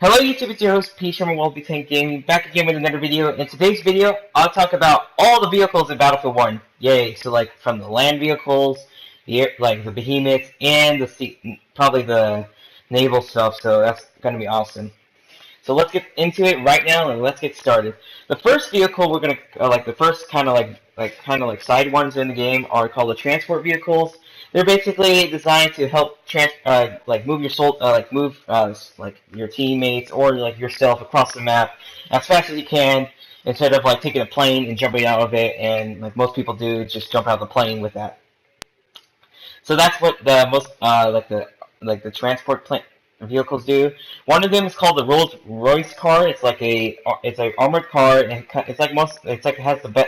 Hello YouTube, it's your host P. Sherman World Tank Gaming, back again with another video. In today's video, I'll talk about all the vehicles in Battlefield 1. Yay, so like from the land vehicles, the air, like the behemoths, and the sea, probably the naval stuff, so that's gonna be awesome. So let's get into it right now and let's get started. The first vehicle we're gonna like the first kind of like side ones in the game are called the transport vehicles. They're basically designed to help like move like your teammates or like yourself across the map as fast as you can, instead of like taking a plane and jumping out of it, and like most people do, just jump out of the plane with that. So that's what the most like the transport vehicles do. One of them is called the Rolls Royce car. It's an armored car, and it has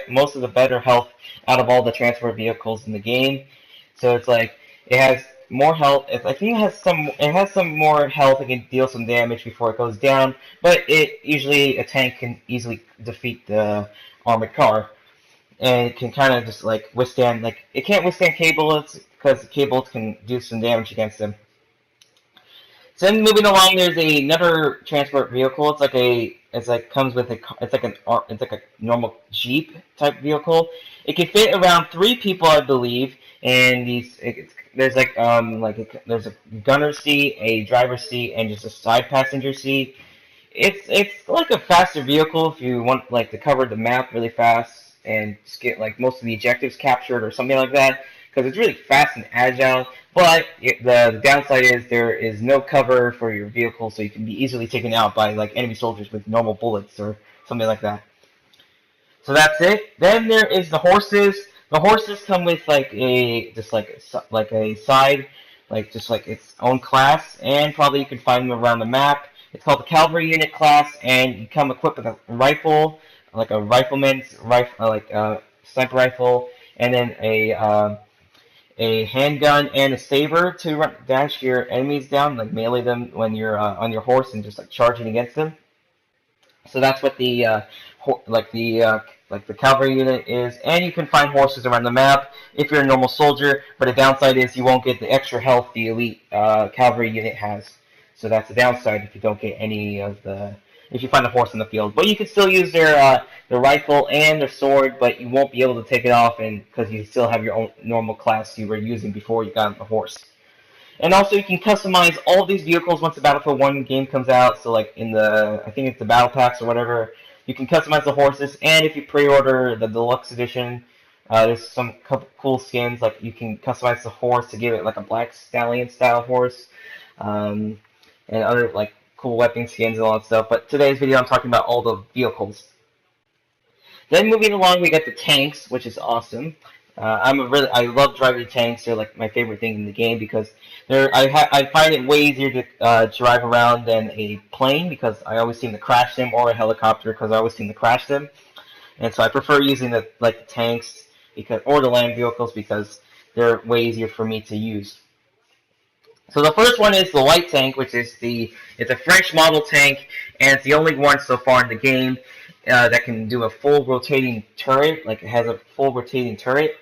most of the better health out of all the transport vehicles in the game. So it's like it has more health. I think it has some more health. It can deal some damage before it goes down, but a tank can easily defeat the armored car, and it can kind of just like withstand, like it can't withstand K-bullets because the K-bullets can do some damage against them. So then moving along, there's another transport vehicle. It's like a normal Jeep type vehicle. It can fit around 3 people, I believe, and there's there's a gunner seat, a driver's seat, and just a side passenger seat. It's like a faster vehicle if you want like to cover the map really fast and just get like most of the objectives captured or something like that, because it's really fast and agile. But the downside is there is no cover for your vehicle, so you can be easily taken out by like enemy soldiers with normal bullets or something like that. So that's it. Then there is the horses. The horses come with like a side, like just like its own class, and probably you can find them around the map. It's called the cavalry unit class, and you come equipped with a rifle, like a rifleman's rifle, like a sniper rifle, and then a handgun and a saber to dash your enemies down, like melee them when you're on your horse and just like charging against them. So that's what the cavalry unit is, and you can find horses around the map if you're a normal soldier. But the downside is you won't get the extra health the elite cavalry unit has. So that's the downside if you don't get any of the if you find a horse in the field. But you can still use their rifle and their sword, but you won't be able to take it off, and because you still have your own normal class you were using before you got on the horse. And also, you can customize all of these vehicles once the Battlefield 1 game comes out. So, like I think it's the Battle Packs or whatever, you can customize the horses. And if you pre-order the Deluxe Edition, there's some cool skins. Like you can customize the horse to give it like a Black Stallion style horse, and other like cool weapon skins and all that stuff. But today's video, I'm talking about all the vehicles. Then moving along, we got the tanks, which is awesome. I love driving tanks. They're like my favorite thing in the game because I find it way easier to drive around than a plane, because I always seem to crash them, or a helicopter because I always seem to crash them. And so I prefer using the tanks or the land vehicles because they're way easier for me to use. So the first one is the light tank, which is it's a French model tank, and it's the only one so far in the game that can do a full rotating turret. Like it has a full rotating turret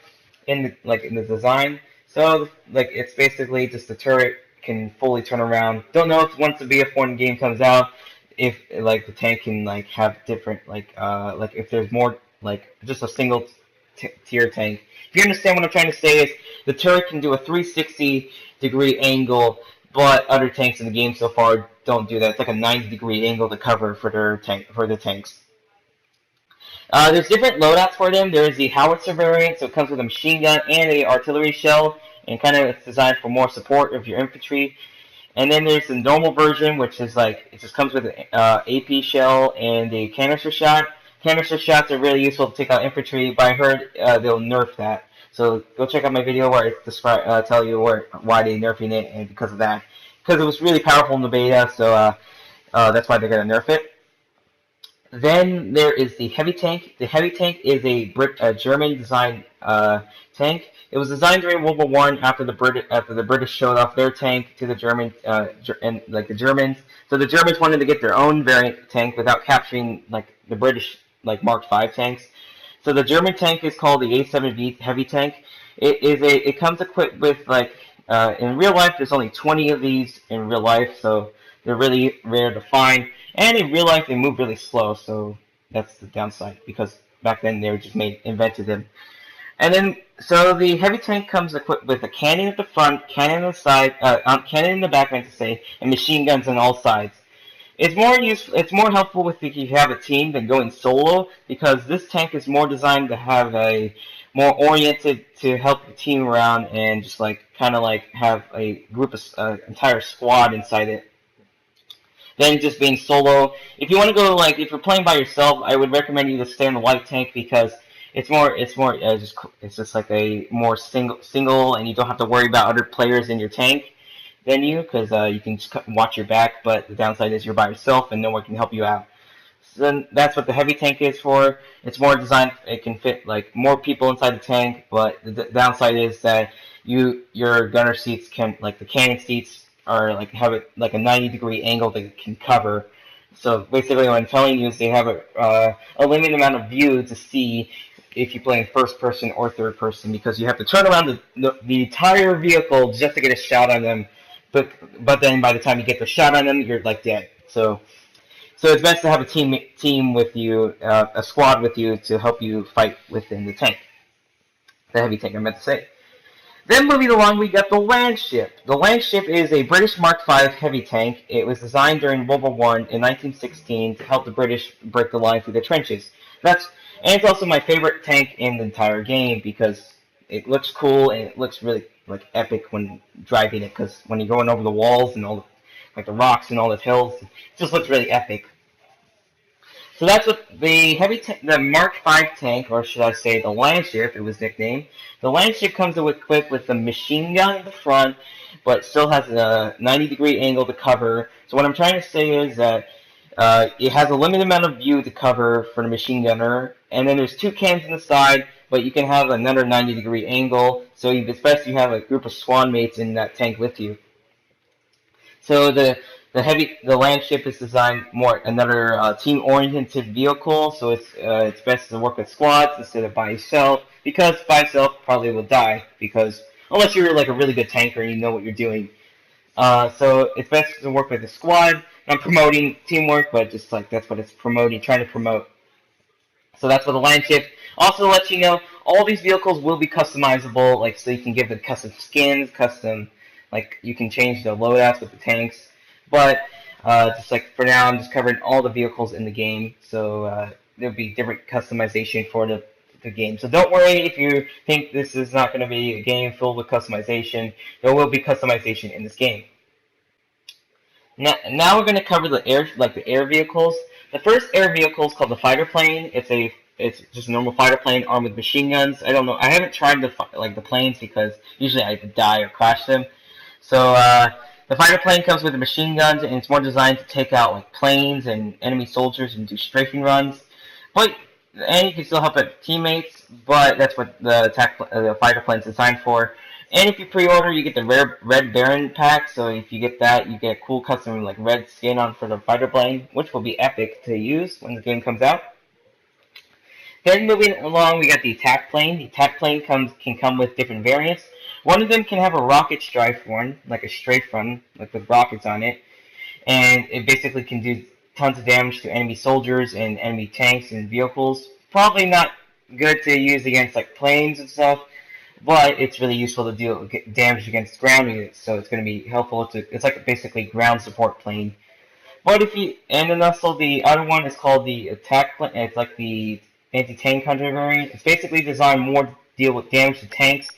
in the design. So like it's basically just the turret can fully turn around. Don't know if once the BF1 game comes out, if like the tank can like have different like if there's more like just a single tier tank. If you understand what I'm trying to say, is the turret can do a 360-degree angle, but other tanks in the game so far don't do that. It's like a 90-degree angle to cover for the tanks. There's different loadouts for them. There's the howitzer variant, so it comes with a machine gun and a artillery shell, and kind of it's designed for more support of your infantry. And then there's the normal version, which is like it just comes with an AP shell and a canister shot. Canister shots are really useful to take out infantry, but I heard they'll nerf that. So go check out my video where I tell you why they're nerfing it, and because of that. Because it was really powerful in the beta, so that's why they're going to nerf it. Then there is the heavy tank. The heavy tank is a German-designed tank. It was designed during World War I after the British showed off their tank to the Germans. So the Germans wanted to get their own variant tank without capturing like the British like Mark V tanks. So the German tank is called the A7V heavy tank. It comes equipped with like in real life there's only 20 of these in real life, so They're really rare to find, and in real life they move really slow. So that's the downside because back then they were just invented them. And then, so the heavy tank comes equipped with a cannon at the front, cannon on the side, cannon in the back, I meant to say, and machine guns on all sides. It's more useful. It's more helpful if you have a team than going solo because this tank is more designed to have a more oriented to help the team around and just like kind of like have a group of entire squad inside it than just being solo. If you want to go like if you're playing by yourself, I would recommend you to stay on the white tank because it's just like a more single and you don't have to worry about other players in your tank than you because you can just watch your back. But the downside is you're by yourself and no one can help you out. So then that's what the heavy tank is for. It's more designed. It can fit like more people inside the tank, but the downside is that your gunner seats can like the cannon seats are like have it like a 90-degree angle that it can cover. So basically, what I'm telling you is they have a limited amount of view to see if you play in first person or third person because you have to turn around the entire vehicle just to get a shot on them. But then by the time you get the shot on them, you're like dead. So it's best to have a team with you, a squad with you to help you fight within the tank, the heavy tank. I meant to say. Then moving along, we got the Landship. The Landship is a British Mark V heavy tank. It was designed during World War I in 1916 to help the British break the line through the trenches. And it's also my favorite tank in the entire game because it looks cool and it looks really like epic when driving it. Because when you're going over the walls and all the, like the rocks and all the hills, it just looks really epic. So that's what the Mark V tank, or should I say the Landship, it was nicknamed. The Landship comes equipped with a machine gun in the front, but still has a 90-degree angle to cover. So what I'm trying to say is that it has a limited amount of view to cover for the machine gunner, and then there's two cannons on the side, but you can have another 90-degree angle. So it's best you have a group of swan mates in that tank with you. So the Landship is designed more another team-oriented vehicle. So it's best to work with squads instead of by yourself because by yourself probably will die because unless you're like a really good tanker and you know what you're doing. So it's best to work with a squad. I'm promoting teamwork, but just like that's what it's promoting, trying to promote. So that's what the Landship. Also, to let you know, all these vehicles will be customizable, like so you can give them custom skins, custom like you can change the loadouts with the tanks. But just like for now, I'm just covering all the vehicles in the game, so there'll be different customization for the game. So don't worry if you think this is not going to be a game filled with customization. There will be customization in this game. Now we're going to cover the air vehicles. The first air vehicle is called the fighter plane. It's just a normal fighter plane armed with machine guns. I don't know. I haven't tried the planes because usually I die or crash them. So the fighter plane comes with the machine guns, and it's more designed to take out like planes and enemy soldiers and do strafing runs. And you can still help out teammates, but that's what the fighter plane is designed for. And if you pre-order, you get the rare Red Baron pack. So if you get that, you get a cool custom like red skin on for the fighter plane, which will be epic to use when the game comes out. Then moving along, we got the attack plane. The attack plane can come with different variants. One of them can have a rocket strafe one, like a strafe run, like with rockets on it, and it basically can do tons of damage to enemy soldiers and enemy tanks and vehicles. Probably not good to use against like planes and stuff, but it's really useful to deal damage against ground units. So it's going to be helpful it's like basically ground support plane. And then also the other one is called the attack plane. It's like the anti-tank hunter variant. It's basically designed more to deal with damage to tanks,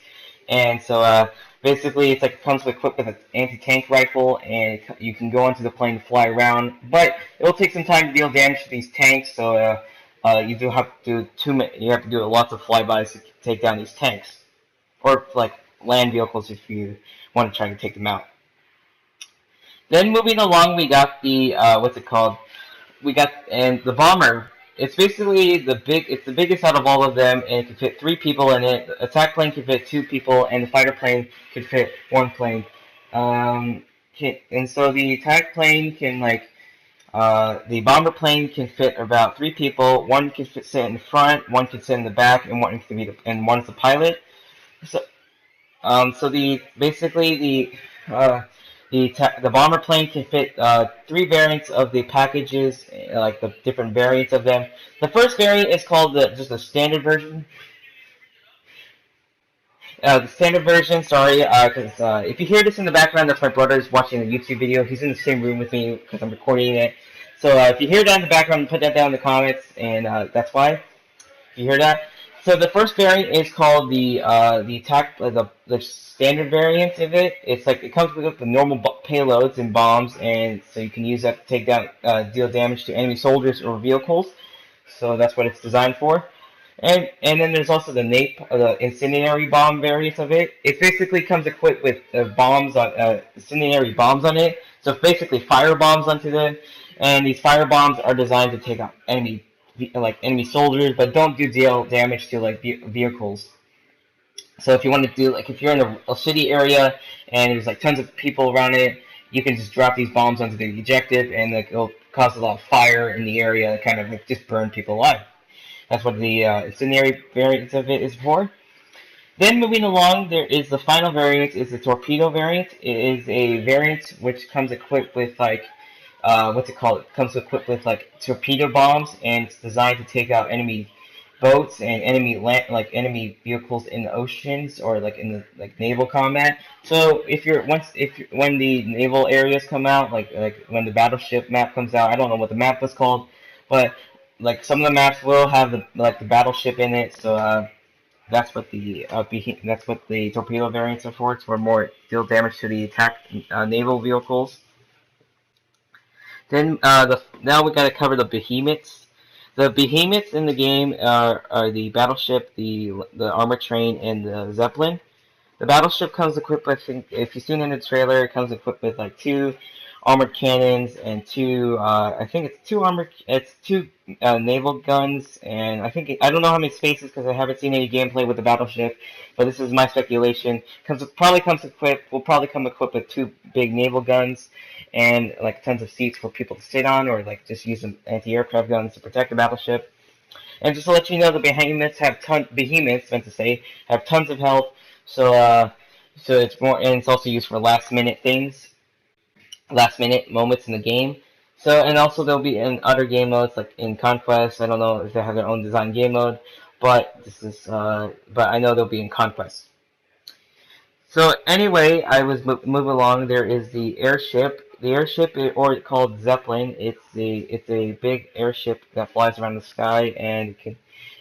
and so basically it's like it comes equipped with an anti-tank rifle, and you can go onto the plane and fly around. But it will take some time to deal damage to these tanks, so you do have to do lots of flybys to take down these tanks, or like land vehicles if you want to try to take them out. Then moving along, we got the what's it called? And the bomber. It's basically it's the biggest out of all of them, and it can fit 3 people in it. The attack plane can fit 2 people, and the fighter plane can fit 1 plane. And so the attack plane can the bomber plane can fit about 3 people. 1 can sit in the front, 1 can sit in the back, and 1 can be and 1's the pilot. So, so the basically the The bomber plane can fit 3 variants of the packages, like the different variants of them. The first variant is called just the standard version. The standard version, sorry, because if you hear this in the background, that's my brother's watching a YouTube video. He's in the same room with me because I'm recording it. So if you hear that in the background, put that down in the comments, and that's why. If you hear that. So the first variant is called the attack the standard variant of it. It's like it comes with the normal payloads and bombs, and so you can use that to take down deal damage to enemy soldiers or vehicles. So that's what it's designed for. And then there's also the incendiary bomb variant of it. It basically comes equipped with incendiary bombs on it. So it's basically fire bombs onto them, and these fire bombs are designed to take out enemy soldiers, but don't do deal damage to like vehicles. So if you want to do like if you're in a city area and there's like tons of people around it, you can just drop these bombs onto the objective, and like, it'll cause a lot of fire in the area, kind of like just burn people alive. That's what the incendiary variant of it is for. Then moving along, there is the final variant is the torpedo variant. It is a variant which comes equipped with like what's it called? It comes equipped with like torpedo bombs, and it's designed to take out enemy boats and enemy vehicles in the oceans or like in the like naval combat. So when the naval areas come out, like when the battleship map comes out, I don't know what the map was called, but like some of the maps will have the battleship in it. So that's what the torpedo variants are for. It's for more deal damage to the attack naval vehicles. Then now we gotta cover the behemoths. The behemoths in the game are the battleship, the armor train, and the zeppelin. The battleship comes equipped with, if you've seen in the trailer, it comes equipped with like 2 armored cannons and I think it's two naval guns, and I don't know how many spaces because I haven't seen any gameplay with the battleship, but this is my speculation. Will probably come equipped with 2 big naval guns and like tons of seats for people to sit on, or like just use some anti-aircraft guns to protect the battleship. And just to let you know, the behemoths meant to say, have tons of health. So it's more, and it's also used for last minute moments in the game. So and also they'll be in other game modes like in Conquest. I don't know if they have their own design game mode, but but I know they'll be in Conquest. So anyway, I was moving along. There is the airship. The airship, or called Zeppelin, it's a big airship that flies around the sky and can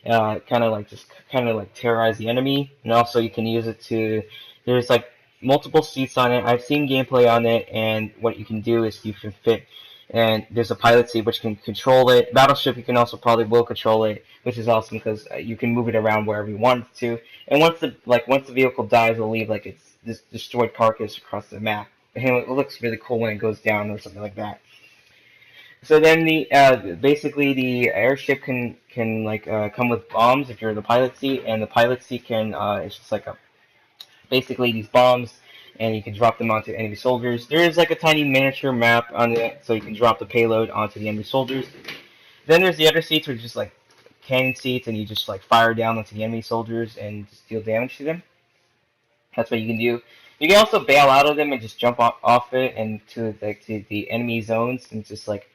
kind of like terrorize the enemy. And also you can use it to. There's like multiple seats on it. I've seen gameplay on it, and what you can do is you can fit. And there's a pilot seat which can control it. Battleship, you can also probably will control it, which is awesome because you can move it around wherever you want it to. And once the vehicle dies, it'll leave like its this destroyed carcass across the map. And it looks really cool when it goes down or something like that. So then basically the airship can like come with bombs if you're in the pilot seat, and the pilot seat can it's just like a basically these bombs, and you can drop them onto enemy soldiers. There is like a tiny miniature map on it, so you can drop the payload onto the enemy soldiers. Then there's the other seats, which are just like cannon seats, and you just like fire down onto the enemy soldiers and just deal damage to them. That's what you can do. You can also bail out of them and just jump off it and to the enemy zones and just like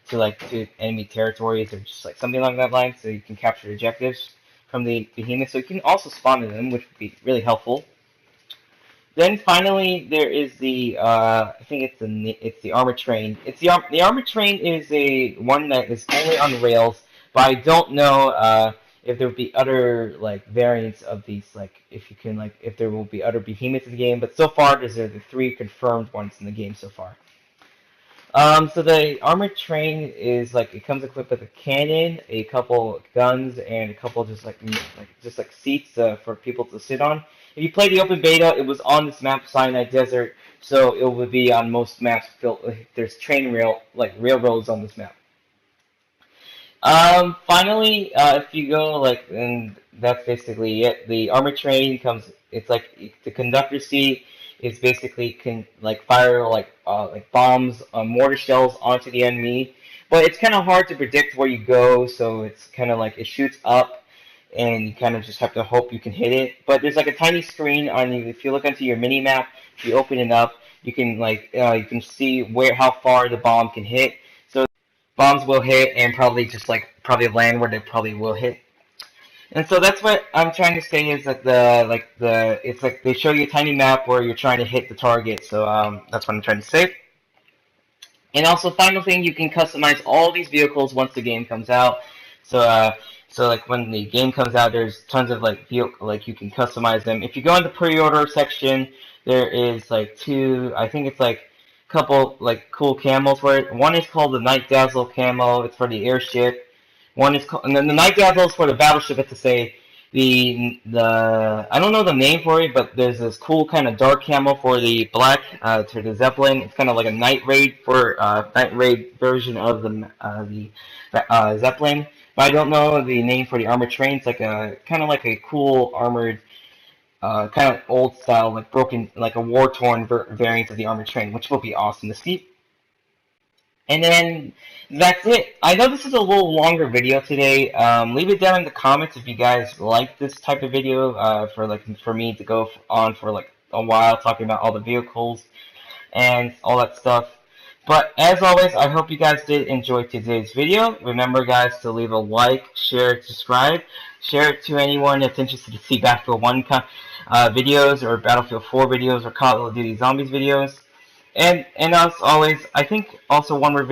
to enemy territories or just like something along that line, so you can capture objectives from the behemoth. So you can also spawn in them, which would be really helpful. Then finally there is the I think it's the armor train. The armor train is a one that is only on rails, but I don't know if there would be other like variants of these, like if there will be other behemoths in the game. But so far there's the 3 confirmed ones in the game so far. So the armored train is like it comes equipped with a cannon, a couple guns, and a couple just like seats for people to sit on. If you play the open beta, it was on this map, Sinai Desert, so it would be on most maps. There's railroads on this map. Finally, if you go and that's basically it. The armored train comes. It's like the conductor seat is basically can like fire like bombs, mortar shells onto the enemy, but it's kind of hard to predict where you go. So it's kind of like it shoots up, and you kind of just have to hope you can hit it. But there's like a tiny screen on you. If you look onto your mini map, if you open it up, you can you can see how far the bomb can hit. So bombs will hit and probably just probably land where they probably will hit. And so that's what I'm trying to say is that it's like they show you a tiny map where you're trying to hit the target. So that's what I'm trying to say. And also, final thing, you can customize all these vehicles once the game comes out. So, like when the game comes out, there's tons of you can customize them. If you go in the pre-order section, there is I think it's a couple cool camos for it. One is called the Night Dazzle camo. It's for the airship. One is called, and then the Night Dazzle is for the battleship. It's to say the I don't know the name for it, but there's this cool kind of dark camo for the black to the Zeppelin. It's kind of like a night raid version of the Zeppelin. But I don't know the name for the armored train. It's like a kind of like a cool armored, kind of old style, like broken, like a war torn variant of the armored train, which will be awesome to see. And then that's it. I know this is a little longer video today. Leave it down in the comments if you guys like this type of video for me to go on for a while talking about all the vehicles and all that stuff. But as always, I hope you guys did enjoy today's video. Remember, guys, to leave a like, share, subscribe, share it to anyone that's interested to see Battlefield 1 videos or Battlefield 4 videos or Call of Duty Zombies videos. And as always, I think also one more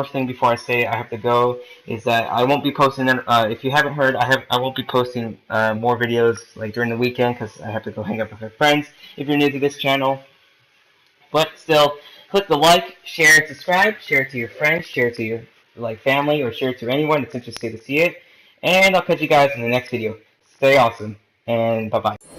thing before I say I have to go is that I won't be posting them. If you haven't heard, I won't be posting more videos during the weekend because I have to go hang out with my friends. If you're new to this channel, but still, click the like, share, and subscribe. Share it to your friends, share it to your family, or share it to anyone that's interested to see it. And I'll catch you guys in the next video. Stay awesome, and bye bye.